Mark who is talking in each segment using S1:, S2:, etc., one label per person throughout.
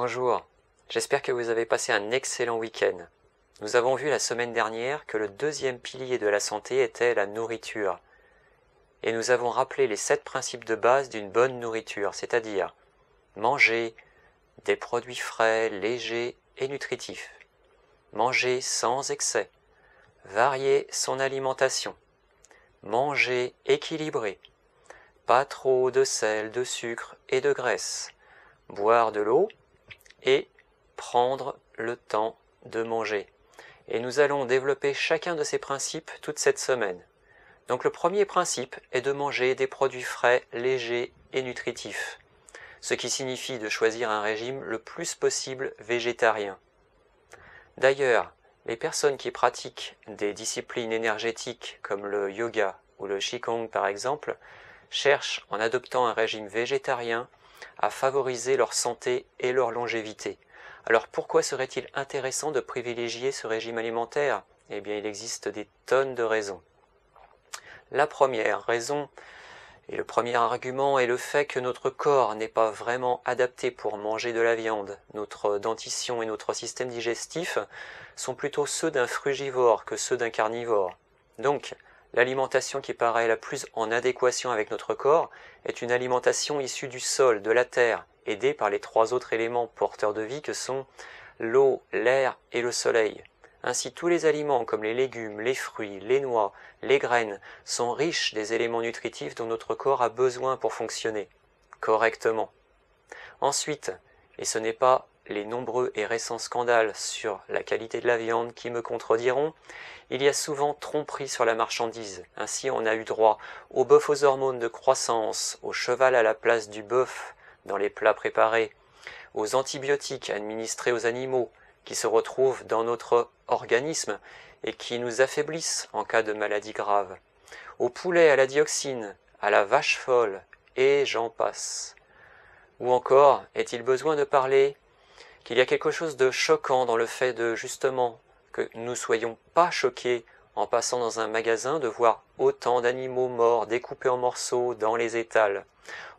S1: Bonjour, j'espère que vous avez passé un excellent week-end. Nous avons vu la semaine dernière que le deuxième pilier de la santé était la nourriture. Et nous avons rappelé les 7 principes de base d'une bonne nourriture, c'est-à-dire manger des produits frais, légers et nutritifs. Manger sans excès. Varier son alimentation. Manger équilibré. Pas trop de sel, de sucre et de graisse. Boire de l'eau et prendre le temps de manger. Et nous allons développer chacun de ces principes toute cette semaine. Donc le premier principe est de manger des produits frais, légers et nutritifs, ce qui signifie de choisir un régime le plus possible végétarien. D'ailleurs, les personnes qui pratiquent des disciplines énergétiques comme le yoga ou le qigong par exemple, cherchent en adoptant un régime végétarien à favoriser leur santé et leur longévité. Alors pourquoi serait-il intéressant de privilégier ce régime alimentaire? Eh bien, il existe des tonnes de raisons. La première raison, et le premier argument, est le fait que notre corps n'est pas vraiment adapté pour manger de la viande. Notre dentition et notre système digestif sont plutôt ceux d'un frugivore que ceux d'un carnivore. Donc, l'alimentation qui paraît la plus en adéquation avec notre corps est une alimentation issue du sol, de la terre, aidée par les 3 autres éléments porteurs de vie que sont l'eau, l'air et le soleil. Ainsi, tous les aliments comme les légumes, les fruits, les noix, les graines sont riches des éléments nutritifs dont notre corps a besoin pour fonctionner correctement. Ensuite, et ce n'est pas les nombreux et récents scandales sur la qualité de la viande qui me contrediront, il y a souvent tromperie sur la marchandise. Ainsi, on a eu droit au bœuf aux hormones de croissance, au cheval à la place du bœuf dans les plats préparés, aux antibiotiques administrés aux animaux qui se retrouvent dans notre organisme et qui nous affaiblissent en cas de maladie grave, au poulet à la dioxine, à la vache folle, et j'en passe. Ou encore, est-il besoin de parler qu'il y a quelque chose de choquant dans le fait de, justement, que nous ne soyons pas choqués en passant dans un magasin de voir autant d'animaux morts découpés en morceaux dans les étals.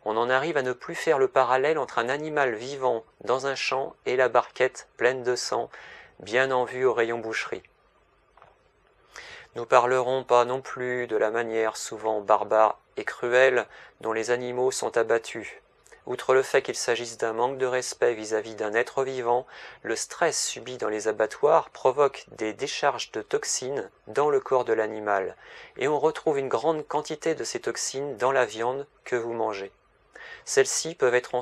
S1: On en arrive à ne plus faire le parallèle entre un animal vivant dans un champ et la barquette pleine de sang, bien en vue au rayon boucherie. Nous parlerons pas non plus de la manière souvent barbare et cruelle dont les animaux sont abattus. Outre le fait qu'il s'agisse d'un manque de respect vis-à-vis d'un être vivant, le stress subi dans les abattoirs provoque des décharges de toxines dans le corps de l'animal, et on retrouve une grande quantité de ces toxines dans la viande que vous mangez. Celles-ci peuvent être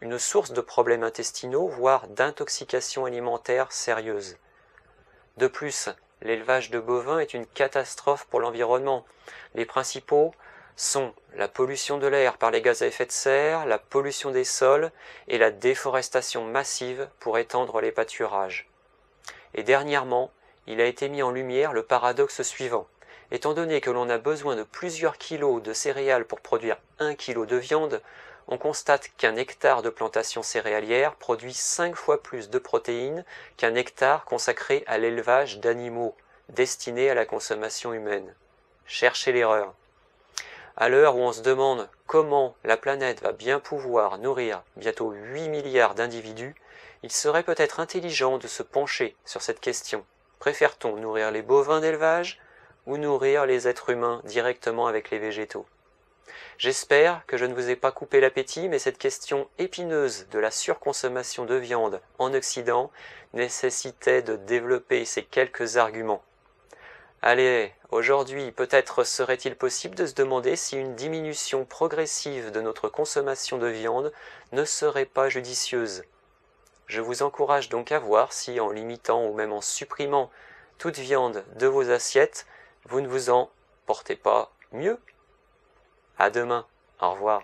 S1: une source de problèmes intestinaux, voire d'intoxication alimentaire sérieuse. De plus, l'élevage de bovins est une catastrophe pour l'environnement. Les principaux sont la pollution de l'air par les gaz à effet de serre, la pollution des sols et la déforestation massive pour étendre les pâturages. Et dernièrement, il a été mis en lumière le paradoxe suivant. Étant donné que l'on a besoin de plusieurs kilos de céréales pour produire 1 kilo de viande, on constate qu'un hectare de plantation céréalière produit 5 fois plus de protéines qu'un hectare consacré à l'élevage d'animaux destinés à la consommation humaine. Cherchez l'erreur. À l'heure où on se demande comment la planète va bien pouvoir nourrir bientôt 8 milliards d'individus, il serait peut-être intelligent de se pencher sur cette question. Préfère-t-on nourrir les bovins d'élevage ou nourrir les êtres humains directement avec les végétaux? J'espère que je ne vous ai pas coupé l'appétit, mais cette question épineuse de la surconsommation de viande en Occident nécessitait de développer ces quelques arguments. Allez, aujourd'hui, peut-être serait-il possible de se demander si une diminution progressive de notre consommation de viande ne serait pas judicieuse. Je vous encourage donc à voir si, en limitant ou même en supprimant toute viande de vos assiettes, vous ne vous en portez pas mieux. À demain. Au revoir.